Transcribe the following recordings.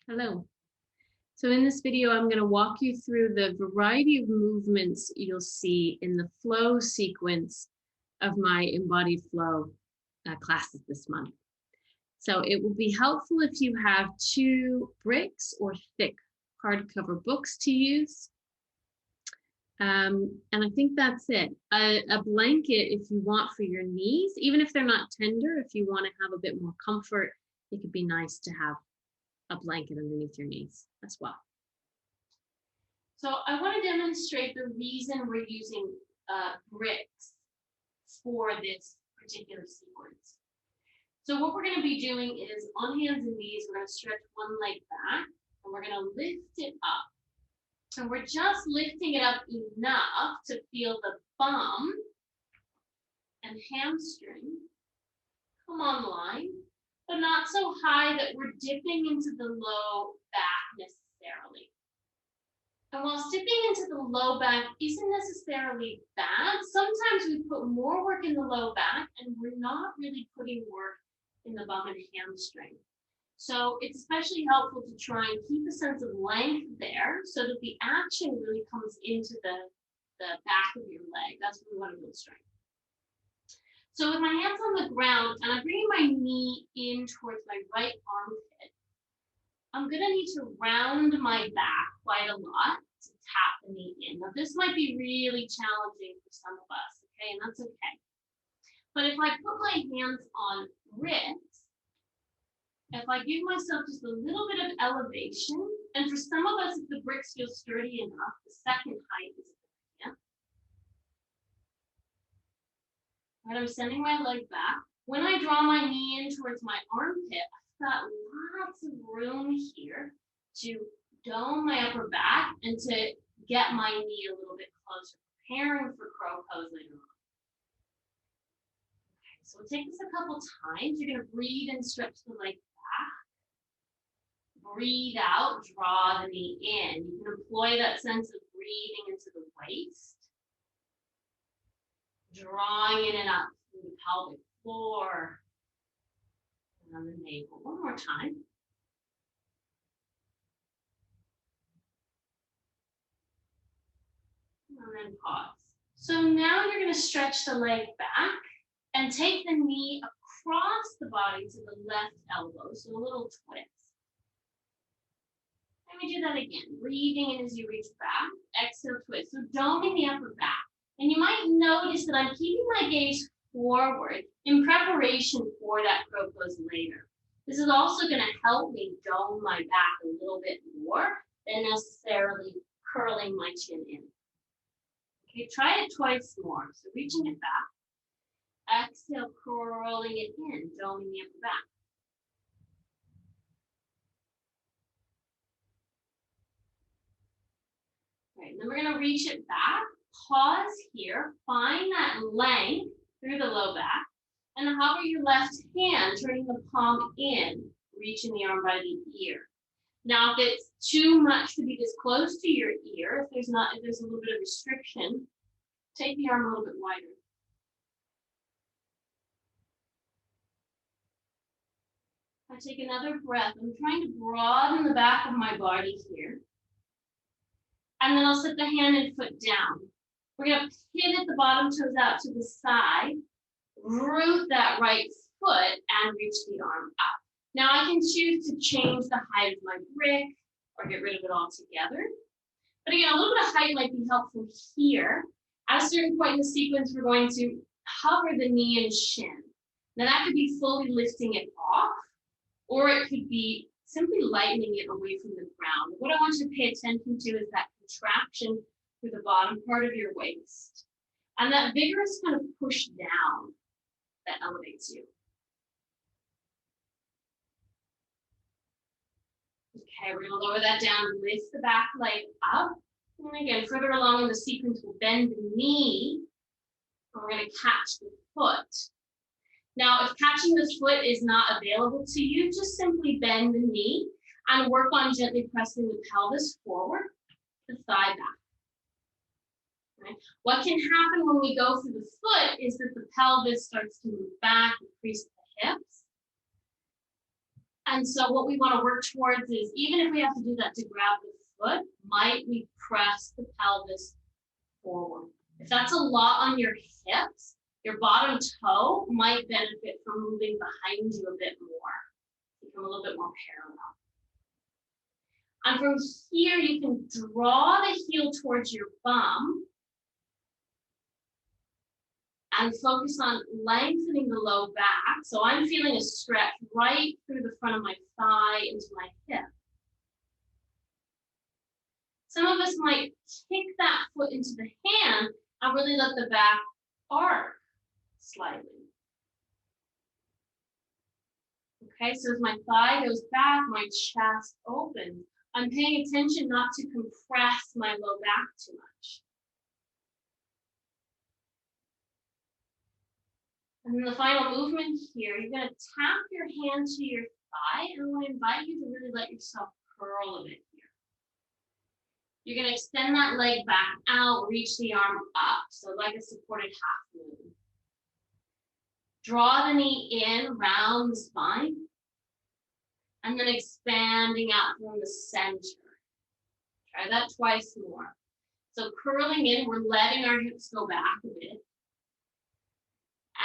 Hello. So in this video, I'm going to walk you through the variety of movements you'll see in the flow sequence of my embodied flow classes this month. So it will be helpful if you have 2 bricks or thick hardcover books to use. And I think that's it. A blanket if you want for your knees, even if they're not tender, if you want to have a bit more comfort, it could be nice to have a blanket underneath your knees as well. So I want to demonstrate the reason we're using bricks for this particular sequence. So what we're going to be doing is on hands and knees, we're going to stretch one leg back and we're going to lift it up. And we're just lifting it up enough to feel the bum and hamstring come online, but not so high that we're dipping into the low back necessarily. And while dipping into the low back isn't necessarily bad, sometimes we put more work in the low back and we're not really putting work in the bum and hamstring. So it's especially helpful to try and keep a sense of length there so that the action really comes into the back of your leg. That's what we want to build strength. So with my hands on the ground and I'm bringing my knee in towards my right armpit, I'm going to need to round my back quite a lot to tap the knee in. Now this might be really challenging for some of us, okay, and that's okay. But if I put my hands on wrists, if I give myself just a little bit of elevation, and for some of us, if the bricks feel sturdy enough, the second height is a good idea. Right, I'm sending my leg back. When I draw my knee in towards my armpit, I've got lots of room here to dome my upper back and to get my knee a little bit closer, preparing for crow pose later on. Okay, so we'll take this a couple times. You're going to breathe and stretch the leg back. Breathe out, draw the knee in. You can employ that sense of breathing into the waist. Drawing in and up through the pelvic floor. And on the navel. One more time. And then pause. So now you're going to stretch the leg back and take the knee across the body to the left elbow. So a little twist. Let me do that again. Breathing in as you reach back. Exhale, twist. So doming the upper back. And you might notice that I'm keeping my gaze forward in preparation for that crow pose later. This is also going to help me dome my back a little bit more than necessarily curling my chin in. Okay, try it twice more. So reaching it back. Exhale, curling it in, doming the upper back. All right, then we're going to reach it back. Pause here, find that length through the low back, and hover your left hand, turning the palm in, reaching the arm by the ear. Now, if it's too much to be this close to your ear, if there's a little bit of restriction, take the arm a little bit wider. I take another breath. I'm trying to broaden the back of my body here. And then I'll set the hand and foot down. We're going to pivot the bottom toes out to the side, root that right foot, and reach the arm up. Now I can choose to change the height of my brick or get rid of it altogether. But again, a little bit of height might be helpful here. At a certain point in the sequence, we're going to hover the knee and shin. Now that could be fully lifting it off, or it could be simply lightening it away from the ground. What I want you to pay attention to is that contraction through the bottom part of your waist. And that vigorous kind of push down that elevates you. Okay, we're going to lower that down, lift the back leg up. And again, further along in the sequence, we'll bend the knee. And we're going to catch the foot. Now, if catching the foot is not available to you, just simply bend the knee and work on gently pressing the pelvis forward, the thigh back. Right? What can happen when we go through the foot is that the pelvis starts to move back, increase the hips. And so what we want to work towards is, even if we have to do that to grab the foot, might we press the pelvis forward? If that's a lot on your hips, your bottom toe might benefit from moving behind you a bit more. Become a little bit more parallel. And from here, you can draw the heel towards your bum and focus on lengthening the low back. So I'm feeling a stretch right through the front of my thigh into my hip. Some of us might kick that foot into the hand and really let the back arc slightly. Okay, so as my thigh goes back, my chest opens. I'm paying attention not to compress my low back too much. And then the final movement here, you're going to tap your hand to your thigh, and I want to invite you to really let yourself curl a bit here. You're going to extend that leg back out, reach the arm up, so like a supported half moon. Draw the knee in, round the spine, and then expanding out from the center. Try that twice more. So curling in, we're letting our hips go back a bit.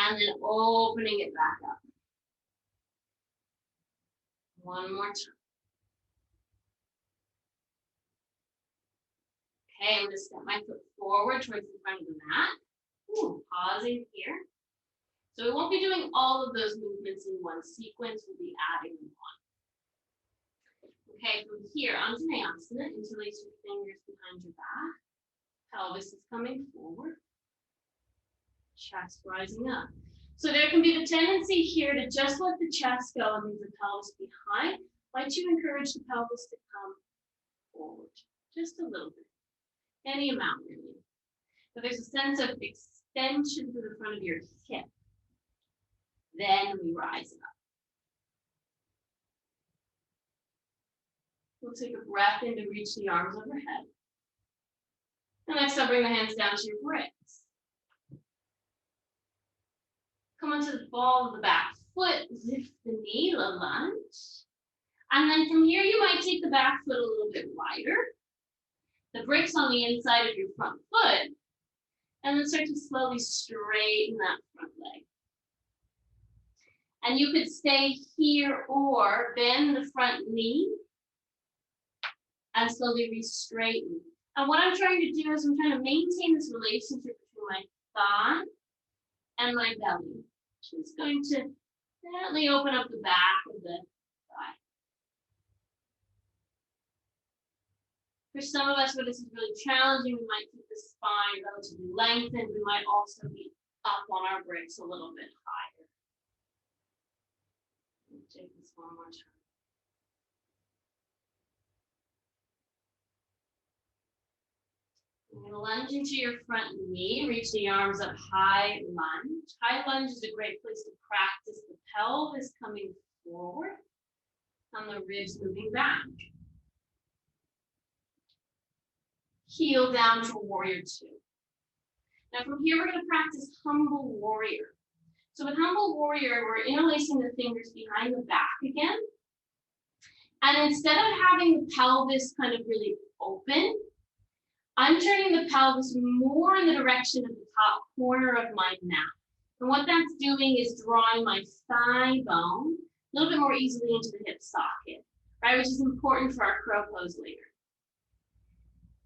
And then opening it back up. One more time. Okay, I'm going to step my foot forward towards the front of the mat. Ooh, pausing here. So we won't be doing all of those movements in one sequence. We'll be adding them on. Okay, from here, Anjaneyasana, interlace your fingers behind your back. Pelvis is coming forward. Chest rising up. So there can be the tendency here to just let the chest go and leave the pelvis behind. Why don't you encourage the pelvis to come forward? Just a little bit. Any amount, really. But there's a sense of extension to the front of your hip. Then we rise up. We'll take a breath in to reach the arms overhead. And next, I'll bring the hands down to your bricks. Come onto the ball of the back foot, lift the knee, a lunge. And then from here, you might take the back foot a little bit wider. The bricks on the inside of your front foot. And then start to slowly straighten that front leg. And you could stay here or bend the front knee and slowly re-straighten. And what I'm trying to do is I'm trying to maintain this relationship between my thigh and my belly. Just going to gently open up the back of the thigh. For some of us, where this is really challenging, we might keep the spine relatively lengthened. We might also be up on our bricks a little bit higher. Let's take this one more time. You're going to lunge into your front knee, reach the arms up, high lunge. High lunge is a great place to practice the pelvis coming forward and the ribs moving back. Heel down to warrior two. Now from here, we're going to practice humble warrior. So with humble warrior, we're interlacing the fingers behind the back again. And instead of having the pelvis kind of really open, I'm turning the pelvis more in the direction of the top corner of my mat. And what that's doing is drawing my thigh bone a little bit more easily into the hip socket, right? Which is important for our crow pose later.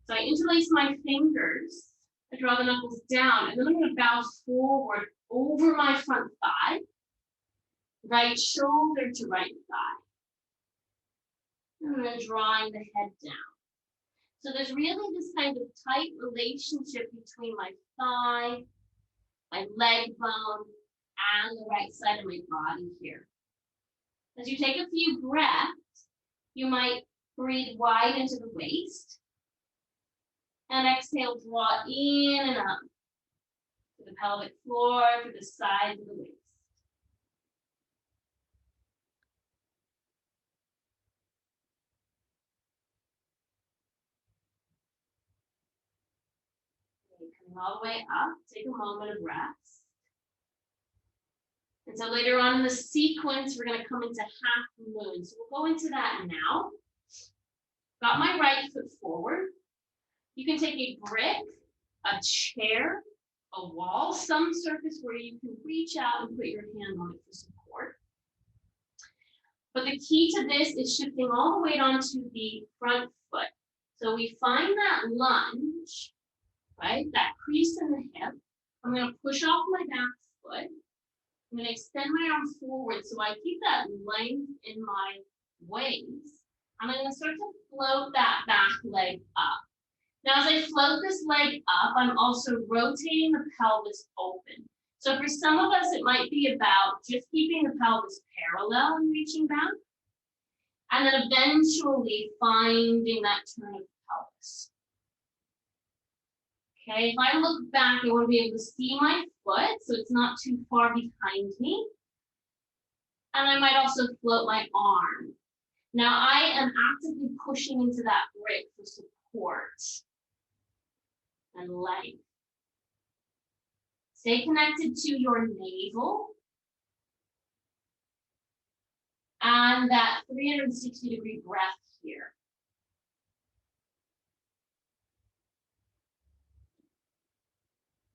So I interlace my fingers, I draw the knuckles down, and then I'm going to bow forward over my front thigh, right shoulder to right thigh. And then drawing the head down. So there's really this kind of tight relationship between my thigh, my leg bone, and the right side of my body here. As you take a few breaths, you might breathe wide into the waist. And exhale, draw in and up to the pelvic floor, to the sides of the waist. Okay, coming all the way up, take a moment of rest. And so later on in the sequence, we're going to come into half moon. So we'll go into that now. Got my right foot forward. You can take a brick, a chair, a wall, some surface where you can reach out and put your hand on it for support. But the key to this is shifting all the weight onto the front foot. So we find that lunge, right? That crease in the hip. I'm going to push off my back foot. I'm going to extend my arm forward so I keep that length in my waist. I'm going to start to float that back leg up. Now, as I float this leg up, I'm also rotating the pelvis open. So for some of us, it might be about just keeping the pelvis parallel and reaching back, and then eventually finding that turn of the pelvis. Okay, if I look back, I want to be able to see my foot, so it's not too far behind me. And I might also float my arm. Now, I am actively pushing into that brick for support and length. Stay connected to your navel and that 360-degree breath here.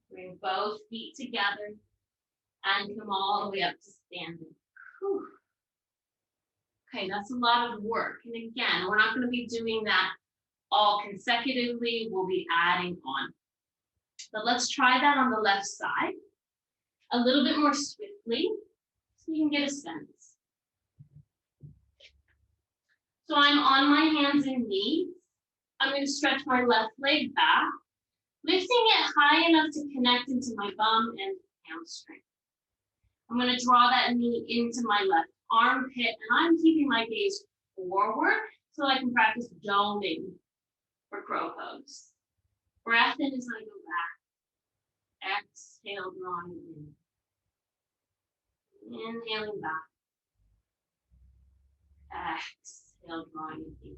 Bring both feet together and come all the way up to standing. Whew. Okay, that's a lot of work. And again, we're not going to be doing that all consecutively. We'll be adding on. But let's try that on the left side a little bit more swiftly so you can get a sense. So I'm on my hands and knees. I'm going to stretch my left leg back, lifting it high enough to connect into my bum and hamstring. I'm going to draw that knee into my left armpit, and I'm keeping my gaze forward so I can practice doming for crow pose. Breath in as I go back. Exhale, drawing in. Inhaling back. Exhale, drawing in.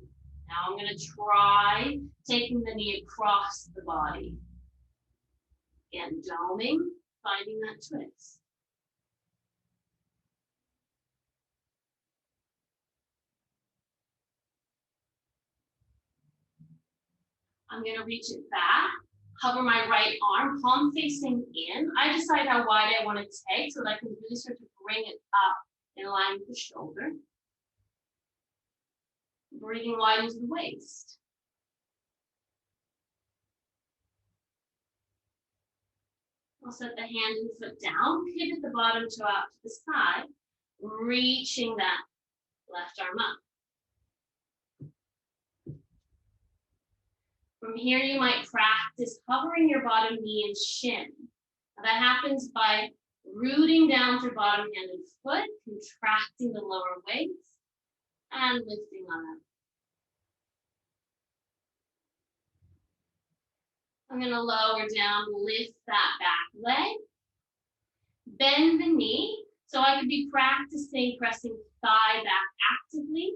Now I'm going to try taking the knee across the body. Again, doming, finding that twist. I'm going to reach it back, hover my right arm, palm facing in. I decide how wide I want to take so that I can really start to bring it up in line with the shoulder. Breathing widens the waist. I'll set the hand and foot down, pivot the bottom toe out to the side, reaching that left arm up. From here, you might practice hovering your bottom knee and shin. Now, that happens by rooting down through bottom hand and foot, contracting the lower waist, and lifting on up. I'm going to lower down, lift that back leg, bend the knee. So I could be practicing pressing thigh back actively,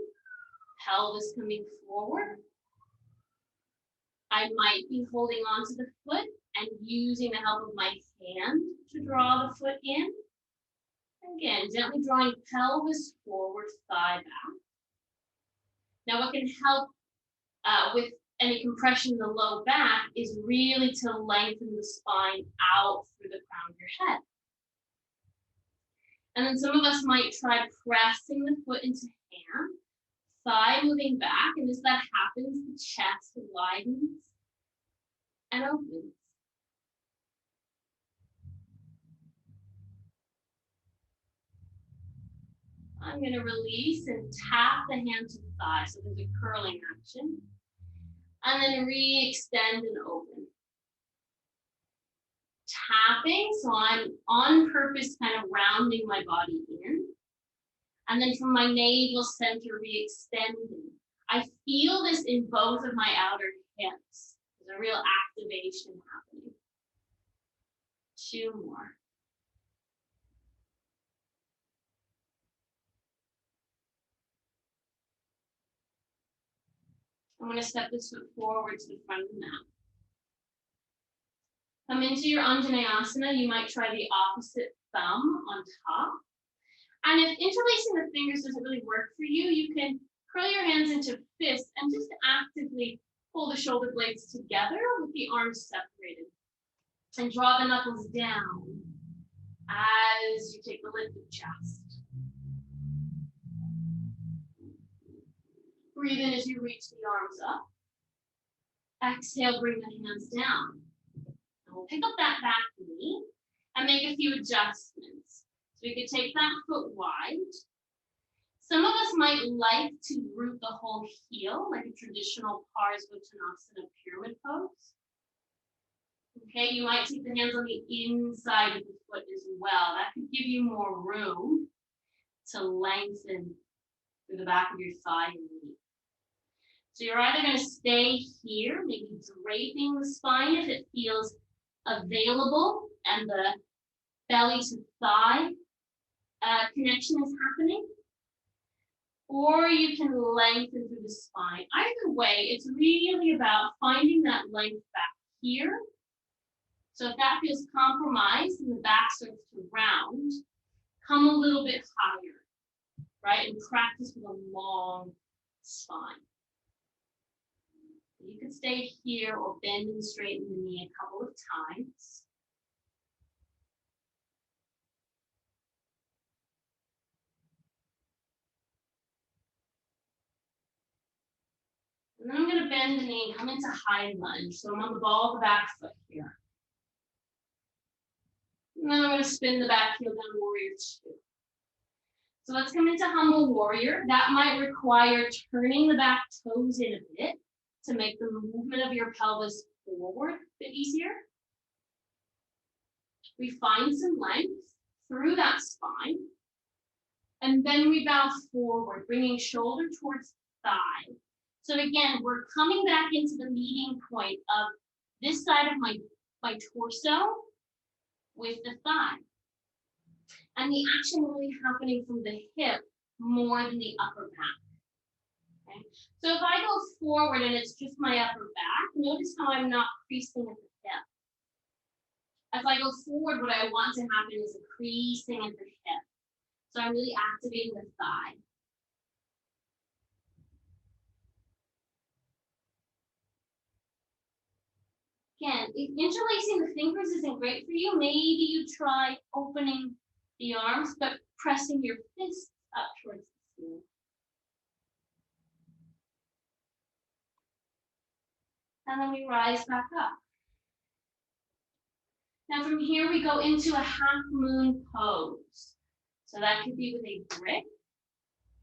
pelvis coming forward. I might be holding onto the foot and using the help of my hand to draw the foot in. Again, gently drawing pelvis forward, thigh back. Now what can help with any compression in the low back is really to lengthen the spine out through the crown of your head. And then some of us might try pressing the foot into hand, thigh moving back, and as that happens, the chest widens and opens. I'm going to release and tap the hand to the thigh, so there's a curling action. And then re-extend and open. Tapping, so I'm on purpose kind of rounding my body in. And then from my navel center, re-extending. I feel this in both of my outer hips. There's a real activation happening. 2 more. I'm going to step this foot forward to the front of the mat. Come into your Anjaneyasana. You might try the opposite thumb on top. And if interlacing the fingers doesn't really work for you, you can curl your hands into fists and just actively pull the shoulder blades together with the arms separated. And draw the knuckles down as you take the lifted chest. Breathe in as you reach the arms up. Exhale, bring the hands down. And we'll pick up that back knee and make a few adjustments. So we could take that foot wide. Some of us might like to root the whole heel, like a traditional Parsvottanasana pyramid pose. Okay, you might take the hands on the inside of the foot as well. That could give you more room to lengthen through the back of your thigh and knee. So you're either going to stay here, maybe draping the spine if it feels available and the belly to thigh connection is happening. Or you can lengthen through the spine. Either way, it's really about finding that length back here. So if that feels compromised and the back starts to round, come a little bit higher, right? And practice with a long spine. You could stay here or bend and straighten the knee a couple of times. And then I'm going to bend the knee and come into high lunge. So I'm on the ball of the back foot here. And then I'm going to spin the back heel down, warrior two. So let's come into humble warrior. That might require turning the back toes in a bit to make the movement of your pelvis forward a bit easier. We find some length through that spine. And then we bow forward, bringing shoulder towards thigh. So again, we're coming back into the meeting point of this side of my torso with the thigh. And the action really happening from the hip more than the upper back. Okay? So if I go forward and it's just my upper back, notice how I'm not creasing at the hip. As I go forward, what I want to happen is a creasing at the hip. So I'm really activating the thigh. Again, if interlacing the fingers isn't great for you, maybe you try opening the arms, but pressing your fists up towards the ceiling. And then we rise back up. Now from here, we go into a half moon pose. So that could be with a brick,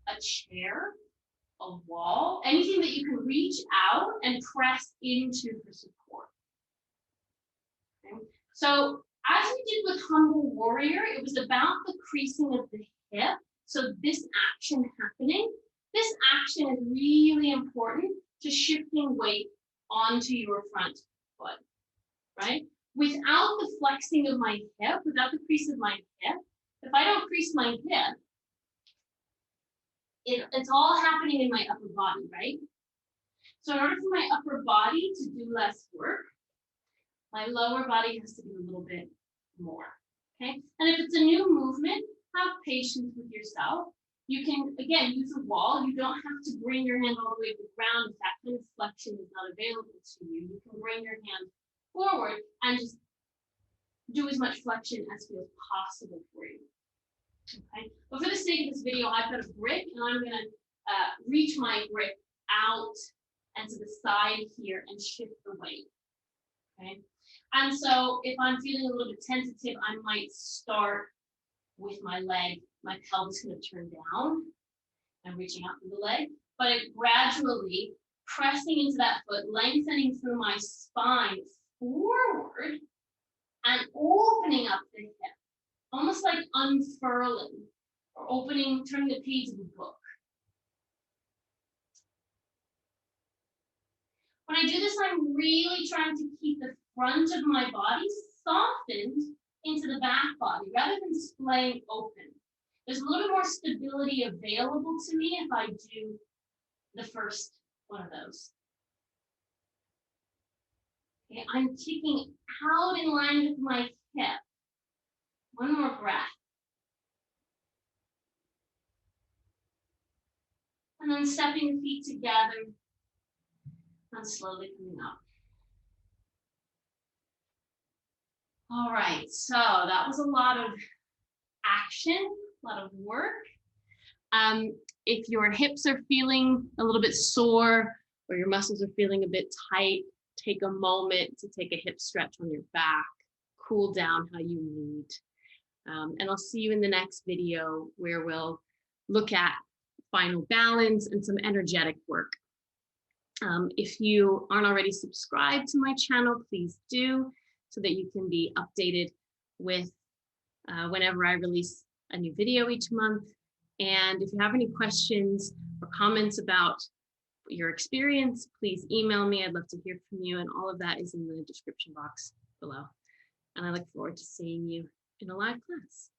a chair, a wall, anything that you can reach out and press into for support. Okay. So as we did with humble warrior, it was about the creasing of the hip. So this action happening, this action is really important to shifting weight onto your front foot, right? Without the flexing of my hip, without the crease of my hip, if I don't crease my hip, it's all happening in my upper body, right? So in order for my upper body to do less work, my lower body has to do a little bit more, okay? And if it's a new movement, have patience with yourself. You can, again, use a wall. You don't have to bring your hand all the way to the ground if that kind of flexion is not available to you. You can bring your hand forward and just do as much flexion as feels possible for you, okay? But for the sake of this video, I've got a brick, and I'm gonna reach my brick out and to the side here and shift the weight, okay? And so if I'm feeling a little bit tentative, I might start with my leg, my pelvis gonna turn down and reaching out through the leg, but it gradually pressing into that foot, lengthening through my spine forward and opening up the hip, almost like unfurling or opening, turning the page of a book. When I do this, I'm really trying to keep the front of my body softened into the back body rather than splaying open. There's a little bit more stability available to me if I do the first one of those. Okay, I'm kicking out in line with my hip. One more breath. And then stepping the feet together and slowly coming up. All right, so that was a lot of action, a lot of work. If your hips are feeling a little bit sore or your muscles are feeling a bit tight, take a moment to take a hip stretch on your back, cool down how you need. And I'll see you in the next video where we'll look at final balance and some energetic work. If you aren't already subscribed to my channel, please do, so that you can be updated with whenever I release a new video each month. And if you have any questions or comments about your experience, please email me. I'd love to hear from you. And all of that is in the description box below. And I look forward to seeing you in a live class.